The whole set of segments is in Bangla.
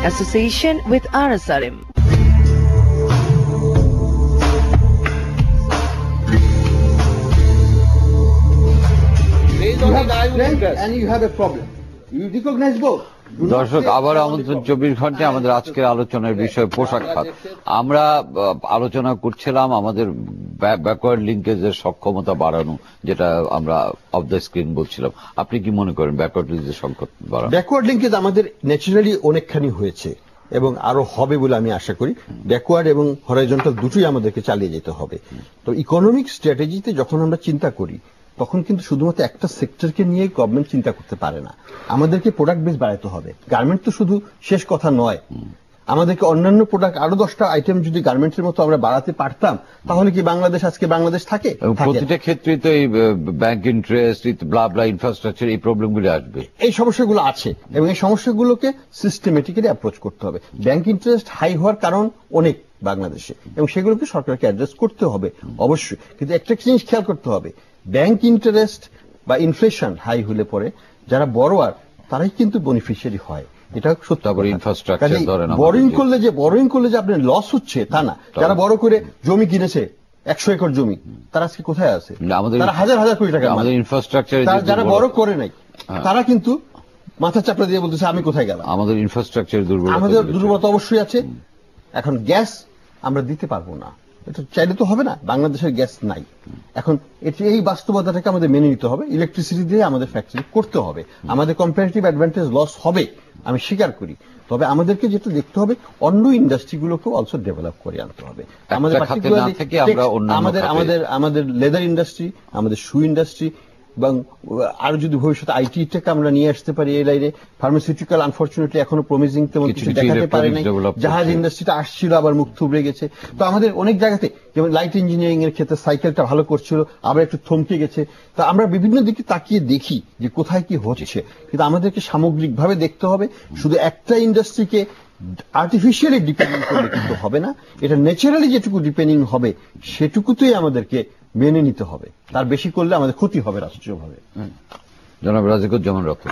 association with RSRM. You have strength and you have a problem. You recognize both. দর্শক, আবার আমন্ত্রণ 24 ঘন্টায় আমাদের আজকের আলোচনার বিষয় পোশাক খাত। আমরা আলোচনা করছিলাম আমাদের ব্যাকওয়ার্ড লিঙ্কেজের সক্ষমতা বাড়ানো, যেটা আমরা অফ দ্য স্ক্রিন বলছিলাম। আপনি কি মনে করেন ব্যাকওয়ার্ড লিঙ্কেজের সক্ষমতা বাড়ানো? ব্যাকওয়ার্ড লিঙ্কেজ আমাদের ন্যাচারালি অনেকখানি হয়েছে এবং আরো হবে বলে আমি আশা করি। ব্যাকওয়ার্ড এবং হরাইজন্টাল দুটোই আমাদেরকে চালিয়ে যেতে হবে। তো ইকোনমিক স্ট্র্যাটেজিতে যখন আমরা চিন্তা করি তখন কিন্তু শুধুমাত্র একটা সেক্টরকে নিয়ে গভর্নমেন্ট চিন্তা করতে পারে না। আমাদেরকে প্রোডাক্ট বেস বাড়াতে হবে। গার্মেন্ট তো শুধু শেষ কথা নয়, আমাদেরকে অন্যান্য প্রোডাক্ট আরো 10টা আইটেম যদি গার্মেন্টসের মতো আমরা বাড়াতে পারতাম তাহলে কি বাংলাদেশ আজকে বাংলাদেশ থাকে? প্রতিটা ক্ষেত্রে তো এই ব্যাংক ইন্টারেস্ট, ব্লা ব্লা, ইনফ্রাস্ট্রাকচার, এই প্রবলেমগুলো আসবে, এই সমস্যাগুলো আছে এবং এই সমস্যাগুলোকে সিস্টেমেটিক্যালি অ্যাপ্রোচ করতে হবে। ব্যাংক ইন্টারেস্ট হাই হওয়ার কারণ অনেক বাংলাদেশে এবং সেগুলোকে সরকারকে অ্যাড্রেস করতে হবে অবশ্যই। কিন্তু একটা জিনিস খেয়াল করতে হবে, ব্যাংক ইন্টারেস্ট বা ইনফ্লেশন হাই হলে পরে যারা বড়োয়ার তারাই কিন্তু বেনিফিশিয়ারি হয়, এটা সত্য। বরোইং করলে যে আপনার লস হচ্ছে তা না। যারা বড় করে জমি কিনেছে 100 একর জমি, তারা আজকে কোথায় আছে? তারা হাজার হাজার কোটি টাকা। ইনফ্রাস্ট্রাকচার যারা বড় করে নাই তারা কিন্তু মাথা চাপড়া দিয়ে বলতেছে আমি কোথায় গেলাম। আমাদের ইনফ্রাস্ট্রাকচার আমাদের দুর্বলতা অবশ্যই আছে। এখন গ্যাস আমরা দিতে পারবো না, এটা চাইলে তো হবে না। বাংলাদেশের গ্যাস নাই। এখন এই বাস্তবতাটাকে আমাদের মেনে নিতে হবে। ইলেকট্রিসিটি দিয়ে আমাদের ফ্যাক্টরি করতে হবে। আমাদের কম্পারেটিভ অ্যাডভান্টেজ লস হবে, আমি স্বীকার করি। তবে আমাদেরকে যেটা দেখতে হবে অন্য ইন্ডাস্ট্রিগুলোকেও অলসো ডেভেলপ করে আনতে হবে। আমাদের লেদার ইন্ডাস্ট্রি, আমাদের শু ইন্ডাস্ট্রি এবং আরো যদি ভবিষ্যতে আইটিটাকে আমরা নিয়ে আসতে পারি এই লাইনে। ফার্মাসিউটিক্যাল আনফরচুনেটলি এখনো প্রমিজিং তেমন কিছু দেখাতে পারে নাই। জাহাজ ইন্ডাস্ট্রিটা আসছিল আবার মুখ থুবড়ে গেছে। তো আমাদের অনেক জায়গাতে যেমন লাইট ইঞ্জিনিয়ারিং এর ক্ষেত্রে সাইকেলটা ভালো করছিল, আবার একটু থমকে গেছে। তো আমরা বিভিন্ন দিকে তাকিয়ে দেখি যে কোথায় কি হচ্ছে, কিন্তু আমাদেরকে সামগ্রিকভাবে দেখতে হবে। শুধু একটা ইন্ডাস্ট্রিকে আর্টিফিশিয়ালি ডিপেন্ডিং করলে কিন্তু হবে না। এটা ন্যাচারালি যেটুকু ডিপেন্ডিং হবে সেটুকুতেই আমাদেরকে মেনে নিতে হবে। তার বেশি করলে আমাদের ক্ষতি হবে রাষ্ট্রীয়ভাবে। জনাব রাজিকুজ্জামান রতন,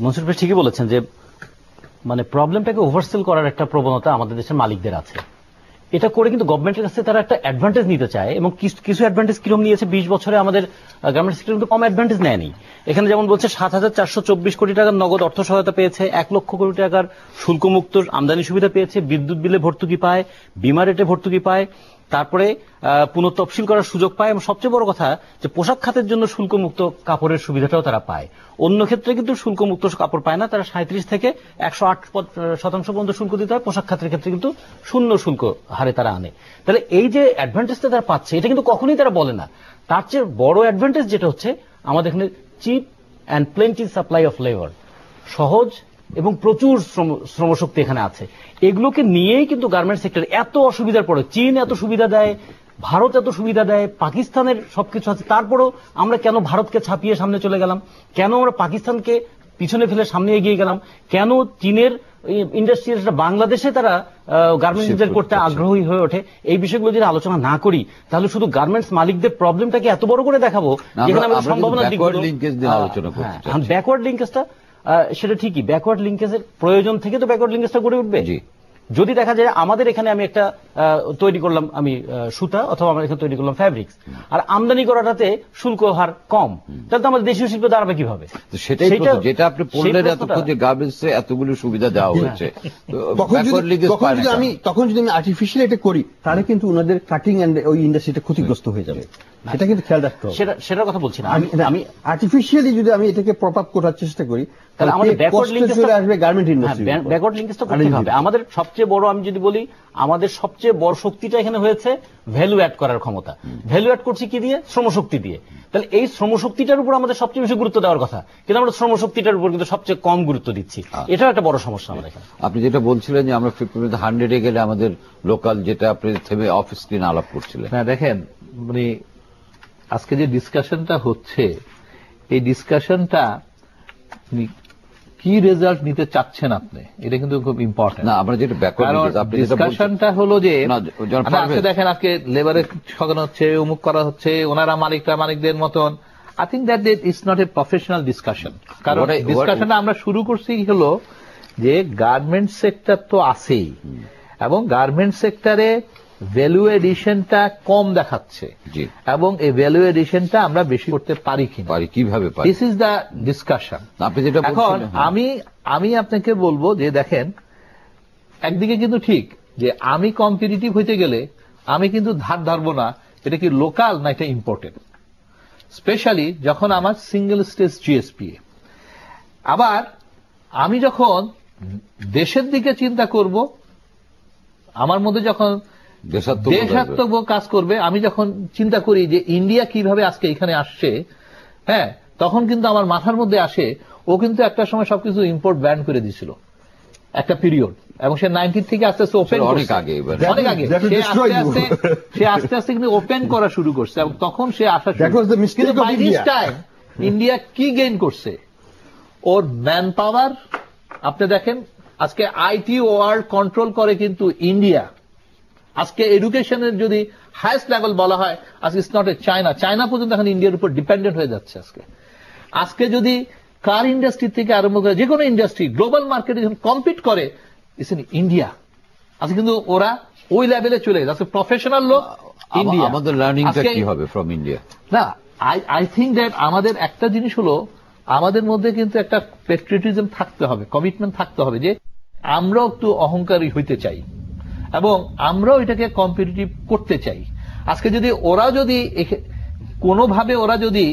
মনসুর ভাই ঠিকই বলেছেন যে মানে প্রবলেমটাকে ওভারসেল করার একটা প্রবণতা আমাদের দেশের মালিকদের আছে। এটা করে কিন্তু গভর্নমেন্টের কাছে তারা একটা অ্যাডভান্টেজ নিতে চায় এবং কিছু অ্যাডভান্টেজ কিরকম নিয়েছে 20 বছরে আমাদের গভর্নমেন্ট সেক্টর কিন্তু কম অ্যাডভান্টেজ নেয়নি। এখানে যেমন বলছে 7,424 কোটি টাকার নগদ অর্থ সহায়তা পেয়েছে, 1 লক্ষ কোটি টাকার শুল্কমুক্ত আমদানি সুবিধা পেয়েছে, বিদ্যুৎ বিলে ভর্তুকি পায়, বিমা রেটে ভর্তুকি পায়, তারপরে পুনঃতফসিল করার সুযোগ পায় এবং সবচেয়ে বড় কথা যে পোশাক খাতের জন্য শুল্কমুক্ত কাপড়ের সুবিধাটাও তারা পায়। অন্য ক্ষেত্রে কিন্তু শুল্কমুক্ত কাপড় পায় না, তারা 37 থেকে 108% পর্যন্ত শুল্ক দিতে হয়। পোশাক খাতের ক্ষেত্রে কিন্তু 0 শুল্ক হারে তারা আনে। তাহলে এই যে অ্যাডভান্টেজটা তারা পাচ্ছে এটা কিন্তু কখনোই তারা বলে না। তার চেয়ে বড় অ্যাডভান্টেজ যেটা হচ্ছে আমাদের এখানে chip and plenty supply of labour, সহজ এবং প্রচুর শ্রমশক্তি এখানে আছে। এগুলোকে নিয়েই কিন্তু গার্মেন্ট সেক্টর এত অসুবিধার পড়ে। চীন এত সুবিধা দেয়, ভারত এত সুবিধা দেয়, পাকিস্তানের সবকিছু আছে, তারপরেও আমরা কেন ভারতকে ছাপিয়ে সামনে চলে গেলাম? কেন আমরা পাকিস্তানকে পিছনে ফেলে সামনে এগিয়ে গেলাম? কেন চীনের ইন্ডাস্ট্রিয়ালরা বাংলাদেশে তারা গার্মেন্টস করতে আগ্রহী হয়ে ওঠে? এই বিষয়গুলো যদি আলোচনা না করি তাহলে শুধু গার্মেন্টস মালিকদের প্রবলেমটাকে এত বড় করে দেখাবো যেখানে আমাদের সম্ভাবনার দিকগুলো ব্যাকওয়ার্ড লিঙ্কেজটা সেটা ঠিকই। ব্যাকওয়ার্ড লিঙ্কেজের প্রয়োজন থেকে তো ব্যাকওয়ার্ড লিঙ্কেজটা গড়ে উঠবে। যদি দেখা যায় আমাদের এখানে আমি একটা তৈরি করলাম আমি সুতা, অথবা আমরা এখানে তৈরি করলাম ফ্যাব্রিক্স, আর আমদানি করাটাতে শুল্ক হার কম, তাহলে তো আমাদের দেশীয় শিল্প দাঁড়াবে কিভাবে? সেটাই যেটা আপনি বললেন, এতক্ষণ যে গার্মেন্টসে এতগুলো সুবিধা দেওয়া হয়েছে, তখন যদি আমি আর্টিফিশিয়াল এটা করি তাহলে কিন্তু ওনাদের কাটিং এন্ড ওই ইন্ডাস্ট্রিটা ক্ষতিগ্রস্ত হয়ে যাবে। সেটা কিন্তু খেয়াল রাখতে হবে। সেটার কথা বলছি না আমি। আর্টিফিশিয়ালি যদি আমি এটাকে প্রপ আপ করার চেষ্টা করি তাহলে আমাদের ব্যাকওয়ার্ড লিঙ্কেজটা আসবে গার্মেন্ট ইন্ডাস্ট্রি। ব্যাকওয়ার্ড লিঙ্কেজটা করতে হবে। আমাদের সবচেয়ে বড়, আমি যদি বলি, আমাদের সবচেয়ে বড় শক্তিটা এখানে হয়েছে ভ্যালু অ্যাড করার ক্ষমতা। ভ্যালু অ্যাড করছি কি দিয়ে? শ্রমশক্তি দিয়ে। তাহলে এই শ্রমশক্তিটার উপর আমাদের সবচেয়ে বেশি গুরুত্ব দেওয়ার কথা, কিন্তু আমরা শ্রমশক্তিটার উপর কিন্তু সবচেয়ে কম গুরুত্ব দিচ্ছি। এটাও একটা বড় সমস্যা আমাদের এখানে। আপনি যেটা বলছিলেন যে আমরা 100-এ গেলে আমাদের লোকাল, যেটা আপনি থেমে অফ স্ক্রিন আলাপ করছিলেন। হ্যাঁ, দেখেন মানে আজকে যে ডিসকাশনটা হচ্ছে, এই ডিসকাশনটা কি রেজাল্ট নিতে চাচ্ছেন আপনি, এটা কিন্তু খুব ইম্পর্টেন্ট। না, আমরা যেটা ডিসকাশনটা হলো যে আজকে দেখেন আজকে লেবারের ঠকানো হচ্ছে, অমুক করা হচ্ছে, ওনারা মালিকদের মতন। I think that it's not a professional discussion. কারণ ডিসকাশনটা আমরা শুরু করছি হলো যে গার্মেন্ট সেক্টর তো আছেই, এবং গার্মেন্ট সেক্টরে ভ্যালু এডিশনটা কম দেখাচ্ছে, এবং এই ভ্যালু এডিশনটা আমরা বেশি করতে পারি কিনা, কিভাবে পারি, দিস ইজ দ্য ডিসকাশন। এখন আমি আপনাকে বলবো যে দেখেন, একদিকে কিন্তু ঠিক যে আমি কম্পিটিটিভ হইতে গেলে আমি কিন্তু ধার ধারবো না এটা কি লোকাল না এটা ইম্পোর্টেড, স্পেশালি যখন আমার সিঙ্গেল স্টেজ জিএসপি। আবার আমি যখন দেশের দিকে চিন্তা করব, আমার মধ্যে যখন দেশাত্মবোধ কাজ করবে, আমি যখন চিন্তা করি যে ইন্ডিয়া কিভাবে আজকে এখানে আসছে, হ্যাঁ, তখন কিন্তু আমার মাথার মধ্যে আসে ও কিন্তু একটা সময় সবকিছু ইম্পোর্ট ব্যান করে দিয়েছিল একটা পিরিয়ড, এবং সে 90 থেকে আস্তে আস্তে ওপেন, অনেক আগে সে আস্তে আস্তে কিন্তু ওপেন করা শুরু করছে, এবং তখন সে আসা কিন্তু বাই দিস টাইম ইন্ডিয়া কি গেইন করছে, ওর ম্যান পাওয়ার। আপনি দেখেন আজকে আইটি ওয়ার্ল্ড কন্ট্রোল করে কিন্তু ইন্ডিয়া। আজকে এডুকেশনের যদি হাইয়েস্ট লেভেল বলা হয়, আজকে ইটস নট এ চায়না পর্যন্ত এখন ইন্ডিয়ার উপর ডিপেন্ডেন্ট হয়ে যাচ্ছে। আজকে যদি কার ইন্ডাস্ট্রি থেকে আরম্ভ করে যে কোনো ইন্ডাস্ট্রি গ্লোবাল মার্কেটে যখন কম্পিট করে, ইটস ইন ইন্ডিয়া। আজকে কিন্তু ওরা ওই লেভেলে চলে গেছে, আজকে প্রফেশনাল লোক ইন্ডিয়া। আমাদের লার্নিংটা কি হবে ফ্রম ইন্ডিয়া? না, আই থিঙ্ক দ্যাট আমাদের একটা জিনিস হলো, আমাদের মধ্যে কিন্তু একটা প্যাট্রিয়টিজম থাকতে হবে, কমিটমেন্ট থাকতে হবে, যে আমরাও একটু অহংকারী হইতে চাই এবং আমরাও এটাকে কম্পিটিটিভ করতে চাই। আজকে যদি ওরা যদি কোনোভাবে ওরা যদি,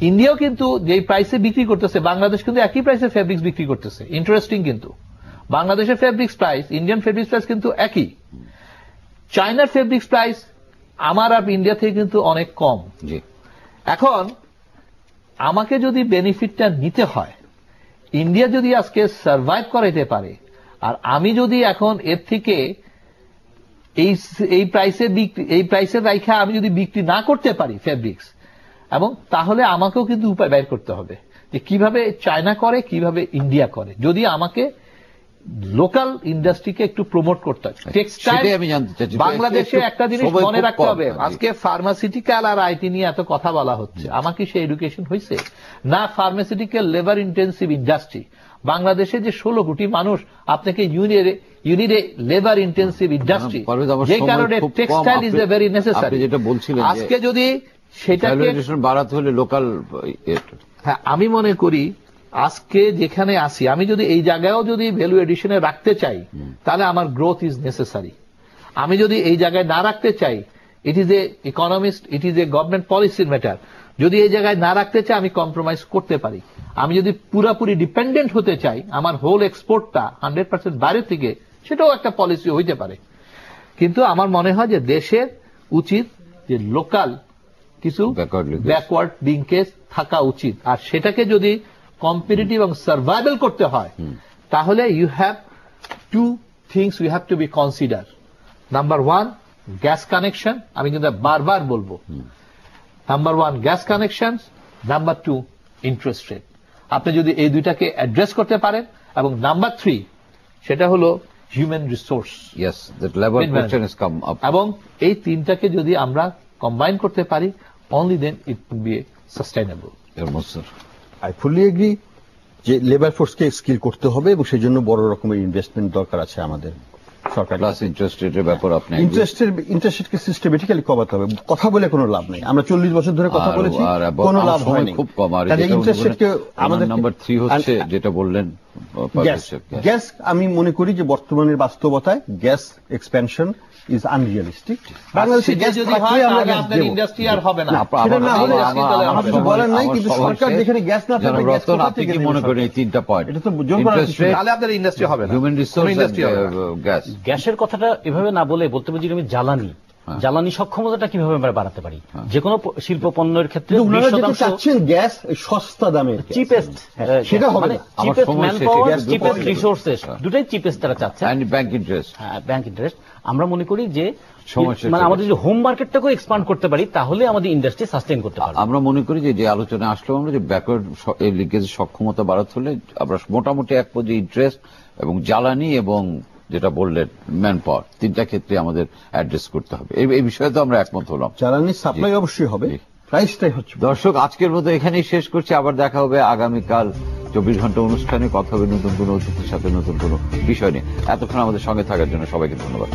ইন্ডিয়াও কিন্তু যেই প্রাইসে বিক্রি করতেছে, বাংলাদেশ কিন্তু একই প্রাইসে ফেব্রিক্স বিক্রি করতেছে। ইন্টারেস্টিং, কিন্তু বাংলাদেশের fabrics price, Indian fabrics price কিন্তু একই। চায়নার ফেব্রিক্স প্রাইস আমার আর ইন্ডিয়া থেকে কিন্তু অনেক কম। এখন আমাকে যদি বেনিফিটটা নিতে হয়, ইন্ডিয়া যদি আজকে সার্ভাইভ করাইতে পারে, আর আমি যদি এখন এর থেকে এই প্রাইসে রাইখা আমি যদি বিক্রি না করতে পারি ফেব্রিক্স, এবং তাহলে আমাকেও কিন্তু উপায় বের করতে হবে যে কিভাবে চায়না করে, কিভাবে ইন্ডিয়া করে। যদি আমাকে লোকাল ইন্ডাস্ট্রিকে একটু প্রমোট করতে হয়। টেক্সটাইল বাংলাদেশে একটা জিনিস মনে রাখতে হবে, আজকে ফার্মাসিউটিক্যাল আর আইটি নিয়ে এত কথা বলা হচ্ছে, আমাকে সে এডুকেশন হয়েছে না? ফার্মাসিউটিক্যাল লেবার ইন্টেন্সিভ ইন্ডাস্ট্রি বাংলাদেশে যে 16 কোটি মানুষ, আপনাকে ইউনিট লেবার ইন্টেন্সিভ ইন্ডাস্ট্রি, যে কারণে textile is a very necessary. যেটা বলছিলেন আজকে যদি সেটাকে বাড়াতে হলে লোকাল, হ্যাঁ, আমি মনে করি আজকে যেখানে আসি, আমি যদি এই জায়গায়ও যদি ভ্যালু এডিশনে রাখতে চাই, তাহলে আমার গ্রোথ ইজ নেসেসারি। আমি যদি এই জায়গায় না রাখতে চাই, it is a economist, it is a government পলিসির ম্যাটার। যদি এই জায়গায় না রাখতে চাই, আমি কম্প্রোমাইজ করতে পারি। আমি যদি পুরাপুরি ডিপেন্ডেন্ট হতে চাই, আমার হোল এক্সপোর্টটা 100% বাইরে থেকে, সেটাও একটা পলিসি হইতে পারে। কিন্তু আমার মনে হয় যে দেশের উচিত যে লোকাল কিছু ব্যাকওয়ার্ড লিঙ্কেজ থাকা উচিত, আর সেটাকে যদি কম্পিটিটিভ এবং সার্ভাইভাল করতে হয়, তাহলে you have two things you have to be consider. Number 1, gas connection. আমি কিন্তু বারবার বলবো, number 1 gas connection, number 2 interest rate. আপনি যদি এই দুইটাকে অ্যাড্রেস করতে পারেন, এবং নাম্বার 3 সেটা হলো হিউম্যান রিসোর্স, এবং এই তিনটাকে যদি আমরা কম্বাইন করতে পারি, only then it will be sustainable. I fully agree যে লেবার ফোর্সকে স্কিল করতে হবে, এবং সেই জন্য বড় রকমের ইনভেস্টমেন্ট দরকার আছে আমাদের সরকার। প্লাস ইন্টারেস্ট রেটের ব্যাপার, আপনি ইন্টারেস্টকে সিস্টেমেটিক্যালি কমাতে হবে। কথা বলে কোনো লাভ নেই, আমরা 40 বছর ধরে কথা বলেছি, কোনো লাভ হয়নি, খুব কম। আর ইন্টারেস্ট রেটকে আমাদের নাম্বার 3 হচ্ছে যেটা বললেন গ্যাস। আমি মনে করি যে বর্তমানের বাস্তবতায় গ্যাস এক্সপ্যানশন ইজ আনরিয়ালিস্টিক। বাংলাদেশে গ্যাস যদি হয়, তাহলে আপনার ইন্ডাস্ট্রি আর হবে না। সেটা না হলে আমার কিছু বলার নাই, কিন্তু সরকার যেখানে গ্যাস না থাকবে, গ্যাস আপনি কি মনে করেন এই 3টা পয়েন্ট? এটা তো জোর করা কিছু না, তাহলে আপনার ইন্ডাস্ট্রি হবে না। Human resource, gas. গ্যাসের কথাটা এভাবে না বলে বলতে পারি আমি জ্বালানি সক্ষমতাটা কিভাবে আমরা বাড়াতে পারি। যে কোনো শিল্প পণ্যের ক্ষেত্রে 20% চাচ্ছেন গ্যাস সস্তা দামে, চিপেস্ট, সেটা হবে না। Cheapest man power, cheapest resources, দুটাই চিপেস্ট তারা চাচ্ছে। ব্যাংক ইন্টারেস্ট, হ্যাঁ, ব্যাংক ইন্টারেস্ট। আমরা মনে করি যে মানে আমাদের যদি হোম মার্কেটটাকেও এক্সপান্ড করতে পারি, তাহলে আমাদের ইন্ডাস্ট্রি সাস্টেইন করতে পারবে। আমরা মনে করি যে আলোচনা আসলো, আমরা যে ব্যাকওয়ার্ড লিঙ্কেজের সক্ষমতা বাড়াতে হলে আমরা মোটামুটি এক পর্যায়ে ইন্টারেস্ট এবং জ্বালানি এবং যেটা বললেন ম্যান পাওয়ার, 3টা ক্ষেত্রে আমাদের অ্যাড্রেস করতে হবে। এই বিষয়ে তো আমরা একমত হলাম। জ্বালানির সাপ্লাই অবশ্যই হবে, প্রাইসটাই হচ্ছে। দর্শক, আজকের মতো এখানেই শেষ করছি। আবার দেখা হবে আগামীকাল 24 ঘন্টা অনুষ্ঠানে। কথা হবে নতুন কোনো অতিথির সাথে, নতুন কোনো বিষয় নিয়ে। এতক্ষণ আমাদের সঙ্গে থাকার জন্য সবাইকে ধন্যবাদ।